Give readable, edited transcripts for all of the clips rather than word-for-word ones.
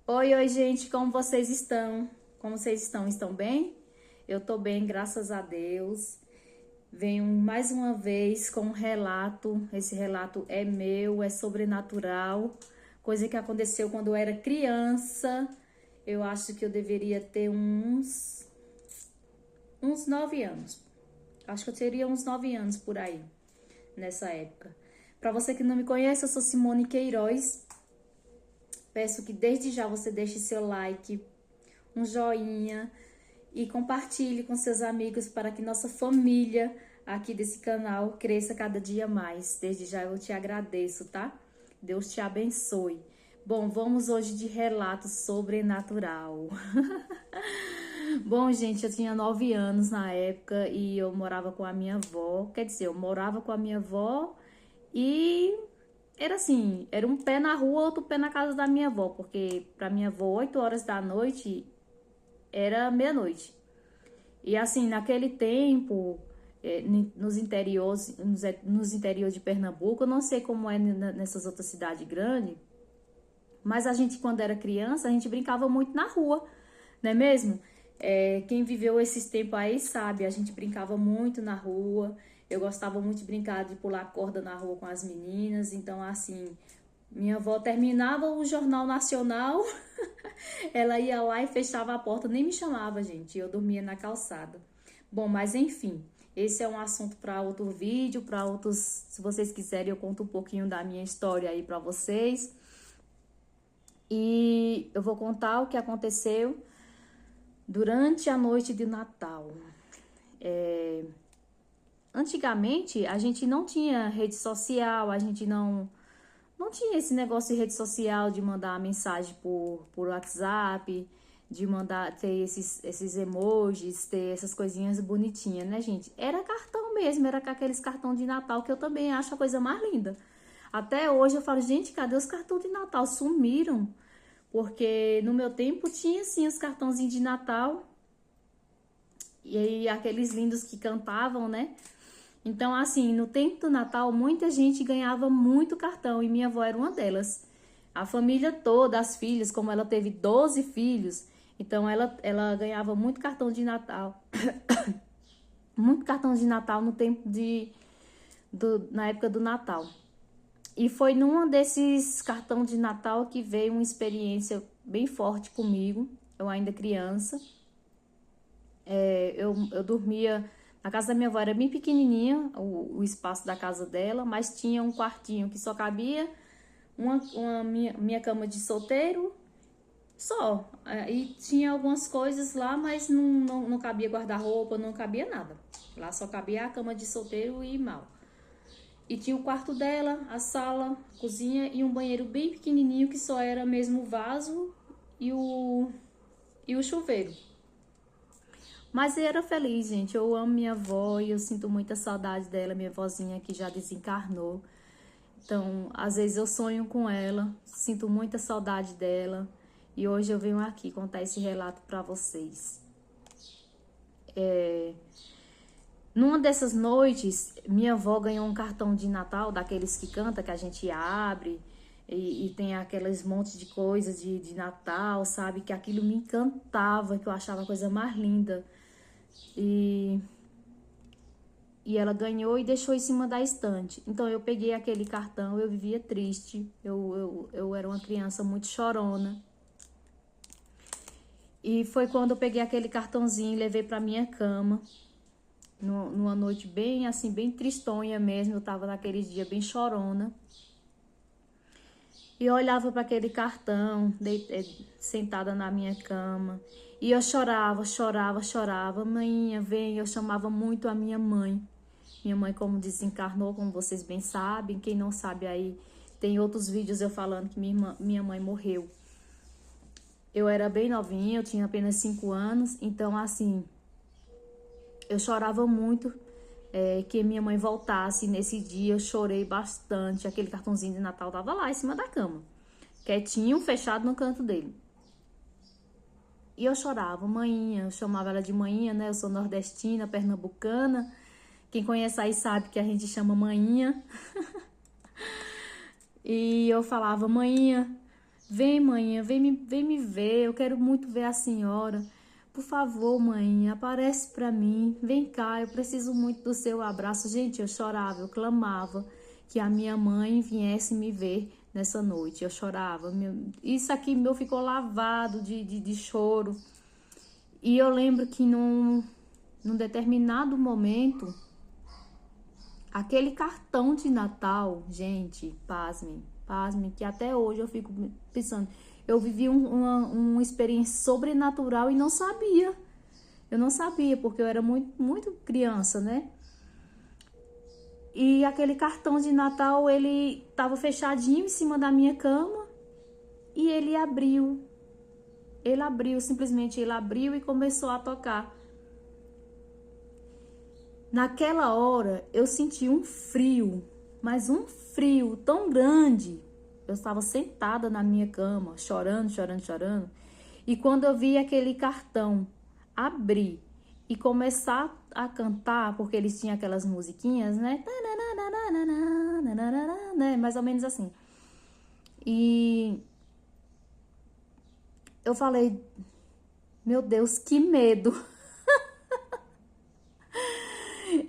Oi, oi, gente, como vocês estão? Como vocês estão? Estão bem? Eu tô bem, graças a Deus. Venho mais uma vez com um relato. Esse relato é meu, é sobrenatural, coisa que aconteceu quando eu era criança. Eu acho que eu deveria ter uns 9 anos. Acho que eu teria uns 9 anos por aí, nessa época. Para você que não me conhece, eu sou Simone Queiroz. Peço que desde já você deixe seu like, um joinha e compartilhe com seus amigos para que nossa família aqui desse canal cresça cada dia mais. Desde já eu te agradeço, tá? Deus te abençoe. Bom, vamos hoje de relato sobrenatural. Bom, gente, eu tinha 9 anos na época e eu morava com a minha avó. Quer dizer, eu morava com a minha avó e era assim, era um pé na rua, outro pé na casa da minha avó, porque para minha avó 8 horas da noite era meia-noite. E assim, naquele tempo, nos interiores de Pernambuco, eu não sei como é nessas outras cidades grandes, mas a gente, quando era criança, a gente brincava muito na rua, não é mesmo? Quem viveu esses tempos aí sabe, a gente brincava muito na rua. Eu gostava muito de brincar, de pular corda na rua com as meninas. Então, assim, minha avó terminava o Jornal Nacional, ela ia lá e fechava a porta, nem me chamava, gente. Eu dormia na calçada. Bom, mas enfim, esse é um assunto para outro vídeo, para outros. Se vocês quiserem, eu conto um pouquinho da minha história aí para vocês. E eu vou contar o que aconteceu durante a noite de Natal. Antigamente, a gente não tinha rede social, a gente não tinha esse negócio de rede social de mandar mensagem por WhatsApp, de mandar ter esses emojis, ter essas coisinhas bonitinhas, né, gente? Era cartão mesmo, era com aqueles cartão de Natal que eu também acho a coisa mais linda. Até hoje eu falo, gente, cadê os cartões de Natal? Sumiram. Porque no meu tempo tinha sim os cartãozinhos de Natal e aí aqueles lindos que cantavam, né? Então, assim, no tempo do Natal, muita gente ganhava muito cartão e minha avó era uma delas. A família toda, as filhas, como ela teve 12 filhos, então ela ganhava muito cartão de Natal. Muito cartão de Natal no tempo na época do Natal. E foi num desses cartões de Natal que veio uma experiência bem forte comigo, eu ainda criança. Eu dormia. A casa da minha avó era bem pequenininha, o espaço da casa dela, mas tinha um quartinho que só cabia minha cama de solteiro, só. E tinha algumas coisas lá, mas não cabia guarda-roupa, não cabia nada. Lá só cabia a cama de solteiro e mal. E tinha o quarto dela, a sala, a cozinha e um banheiro bem pequenininho que só era mesmo o vaso e o chuveiro. Mas eu era feliz, gente. Eu amo minha avó e eu sinto muita saudade dela, minha vozinha que já desencarnou. Então, às vezes eu sonho com ela, sinto muita saudade dela. E hoje eu venho aqui contar esse relato para vocês. Numa dessas noites, minha avó ganhou um cartão de Natal, daqueles que canta, que a gente abre, e tem aqueles montes de coisas de Natal, sabe? Que aquilo me encantava, que eu achava a coisa mais linda. E E ela ganhou e deixou em cima da estante. Então eu peguei aquele cartão, eu vivia triste. Eu era uma criança muito chorona. E foi quando eu peguei aquele cartãozinho e levei pra minha cama. Numa noite bem assim, bem tristonha mesmo. Eu tava naquele dia bem chorona. E eu olhava para aquele cartão, sentada na minha cama. E eu chorava, chorava, chorava. Mãinha, vem. Eu chamava muito a minha mãe. Minha mãe, como desencarnou, como vocês bem sabem. Quem não sabe aí, tem outros vídeos eu falando que minha mãe morreu. Eu era bem novinha, eu tinha apenas 5 anos. Então, assim, eu chorava muito que minha mãe voltasse. Nesse dia eu chorei bastante. Aquele cartãozinho de Natal tava lá em cima da cama, quietinho, fechado no canto dele. E eu chorava, manhinha, eu chamava ela de manhinha, né? Eu sou nordestina, pernambucana. Quem conhece aí sabe que a gente chama manhinha. E eu falava, manhinha, Vem, mãe, vem me ver, eu quero muito ver a senhora. Por favor, mãe, aparece pra mim. Vem cá, eu preciso muito do seu abraço. Gente, eu chorava, eu clamava que a minha mãe viesse me ver nessa noite. Eu chorava. Isso aqui meu ficou lavado de choro. E eu lembro que num determinado momento, aquele cartão de Natal, gente, pasmem, que até hoje eu fico pensando, eu vivi uma experiência sobrenatural e não sabia. Eu não sabia, porque eu era muito criança, né? E aquele cartão de Natal, ele estava fechadinho em cima da minha cama e ele abriu. Simplesmente ele abriu e começou a tocar. Naquela hora, eu senti um frio, mas um frio tão grande. Eu estava sentada na minha cama, chorando. E quando eu vi aquele cartão abrir e começar a cantar, porque eles tinham aquelas musiquinhas, né? Mais ou menos assim. E eu falei, meu Deus, que medo.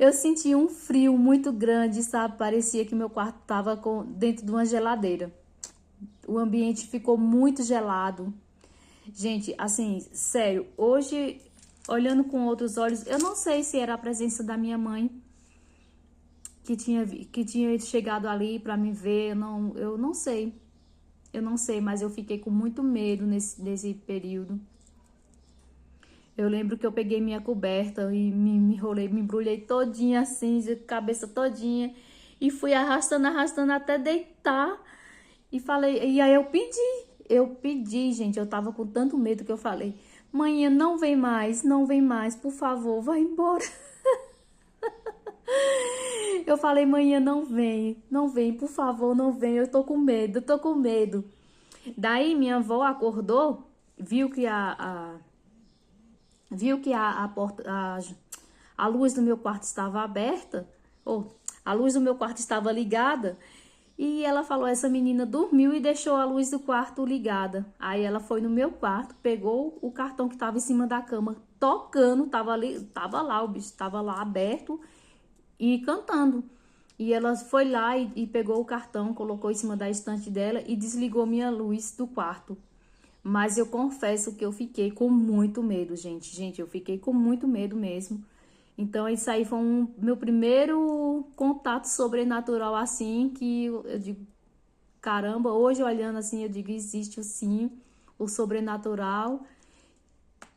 Eu senti um frio muito grande, sabe? Parecia que meu quarto estava dentro de uma geladeira. O ambiente ficou muito gelado. Gente, assim, sério, hoje, olhando com outros olhos, eu não sei se era a presença da minha mãe que tinha chegado ali para me ver. Eu não sei. Eu não sei, mas eu fiquei com muito medo nesse período. Eu lembro que eu peguei minha coberta e me enrolei, me embrulhei todinha assim, de cabeça todinha. E fui arrastando até deitar. E falei, e aí eu pedi, gente, eu tava com tanto medo que eu falei, mãe, não vem mais, por favor, vai embora. Eu falei, mãe, não vem, por favor, não vem, eu tô com medo. Daí minha avó acordou, viu que a porta, a luz do meu quarto estava aberta, ou a luz do meu quarto estava ligada, e ela falou, essa menina dormiu e deixou a luz do quarto ligada. Aí ela foi no meu quarto, pegou o cartão que estava em cima da cama, tocando, tava lá, o bicho estava lá aberto e cantando. E ela foi lá e pegou o cartão, colocou em cima da estante dela e desligou minha luz do quarto. Mas eu confesso que eu fiquei com muito medo, gente. Gente, eu fiquei com muito medo mesmo. Então, isso aí foi meu primeiro contato sobrenatural, assim, que eu digo, caramba, hoje olhando assim, eu digo, existe sim o sobrenatural.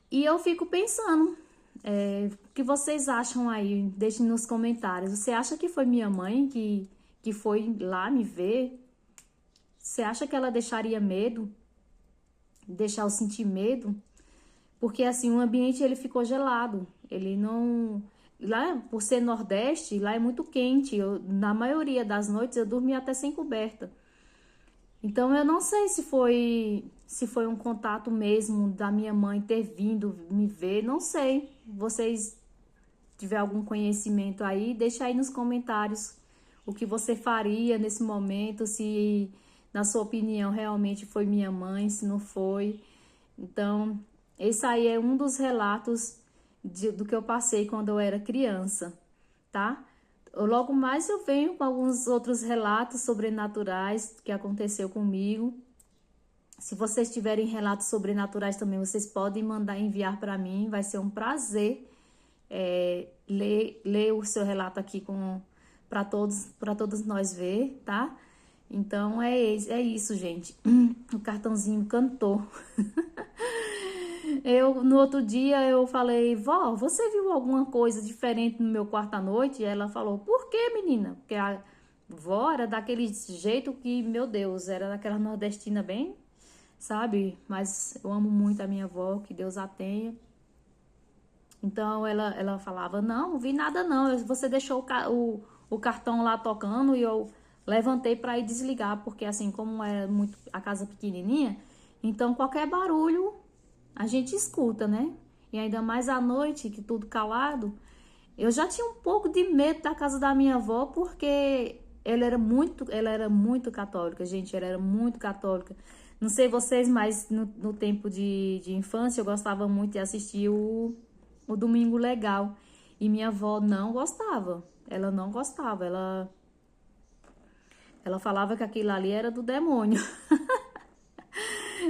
E eu fico pensando, o que vocês acham aí? Deixem nos comentários. Você acha que foi minha mãe que foi lá me ver? Você acha que ela deixaria medo? Deixar eu sentir medo? Porque assim, o ambiente ele ficou gelado. Ele não... Lá, por ser Nordeste, lá é muito quente. Na maioria das noites eu dormi até sem coberta. Então eu não sei se foi um contato mesmo da minha mãe ter vindo me ver. Não sei. Vocês tiver algum conhecimento aí, deixa aí nos comentários o que você faria nesse momento, se na sua opinião realmente foi minha mãe, se não foi. Então, esse aí é um dos relatos do que eu passei quando eu era criança, tá? Logo mais eu venho com alguns outros relatos sobrenaturais que aconteceu comigo. Se vocês tiverem relatos sobrenaturais também, vocês podem enviar para mim, vai ser um prazer ler o seu relato aqui para todos nós ver, tá? Então é isso, gente. O cartãozinho cantou. No outro dia eu falei, vó, você viu alguma coisa diferente no meu quarto à noite? E ela falou, por que, menina? Porque a vó era daquele jeito que, meu Deus, era daquela nordestina bem, sabe? Mas eu amo muito a minha avó, que Deus a tenha. Então ela falava, não vi nada não, você deixou o cartão lá tocando e eu levantei para ir desligar, porque assim, como é muito a casa pequenininha, então qualquer barulho a gente escuta, né? E ainda mais à noite, que tudo calado. Eu já tinha um pouco de medo da casa da minha avó, porque ela era muito católica, gente, ela era muito católica. Não sei vocês, mas no tempo de infância eu gostava muito de assistir o Domingo Legal. E minha avó não gostava. Ela não gostava. Ela falava que aquilo ali era do demônio.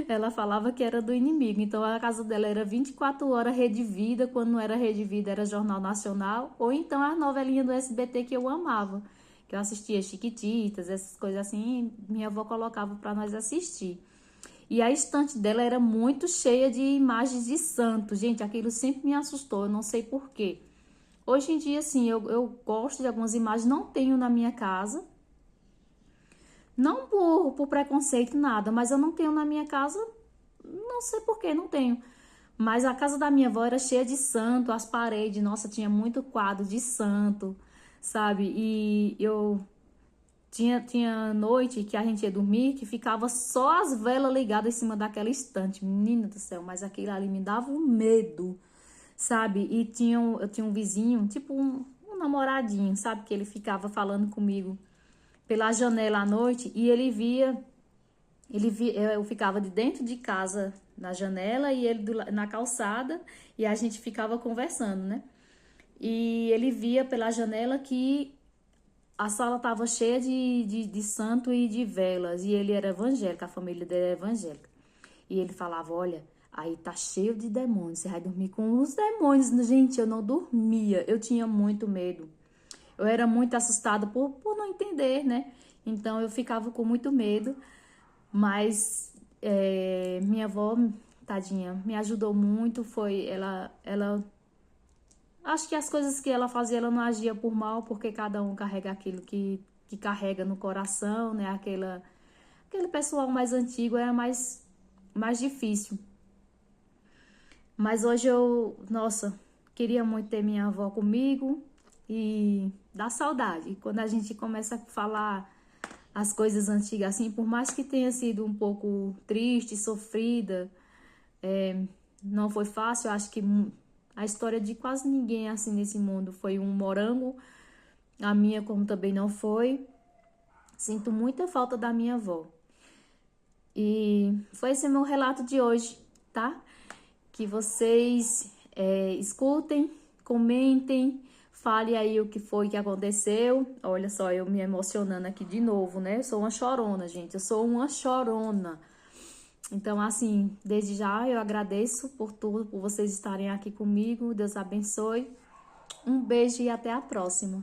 Ela falava que era do inimigo. Então a casa dela era 24 horas Rede Vida. Quando não era Rede Vida, era Jornal Nacional. Ou então a novelinha do SBT que eu amava. Que eu assistia Chiquititas, essas coisas assim. Minha avó colocava para nós assistir. E a estante dela era muito cheia de imagens de santos. Gente, aquilo sempre me assustou, eu não sei por quê. Hoje em dia, sim, eu gosto de algumas imagens, não tenho na minha casa. Não por preconceito, nada, mas eu não tenho na minha casa, não sei por que, não tenho. Mas a casa da minha avó era cheia de santo, as paredes, nossa, tinha muito quadro de santo, sabe? E eu tinha noite que a gente ia dormir que ficava só as velas ligadas em cima daquela estante. Menina do céu, mas aquilo ali me dava um medo, sabe? E eu tinha um vizinho, tipo um namoradinho, sabe? Que ele ficava falando comigo pela janela à noite e eu ficava de dentro de casa na janela e ele na calçada e a gente ficava conversando, né? E ele via pela janela que a sala estava cheia de santo e de velas. E ele era evangélico, a família dele era evangélica. E ele falava, olha, aí tá cheio de demônios, você vai dormir com os demônios. Gente, eu não dormia, eu tinha muito medo. Eu era muito assustada por não entender, né? Então eu ficava com muito medo. Mas minha avó, tadinha, me ajudou muito. Ela acho que as coisas que ela fazia, ela não agia por mal, porque cada um carrega aquilo que carrega no coração, né? Aquele pessoal mais antigo era mais difícil. Mas hoje nossa, queria muito ter minha avó comigo e dá saudade. Quando a gente começa a falar as coisas antigas assim, por mais que tenha sido um pouco triste, sofrida, não foi fácil, eu acho que a história de quase ninguém assim nesse mundo foi um morango. A minha, como também não foi. Sinto muita falta da minha avó. E foi esse meu relato de hoje, tá? Que vocês escutem, comentem, fale aí o que foi que aconteceu. Olha só, eu me emocionando aqui de novo, né? Eu sou uma chorona, gente. Eu sou uma chorona. Então, assim, desde já eu agradeço por tudo, por vocês estarem aqui comigo. Deus abençoe. Um beijo e até a próxima.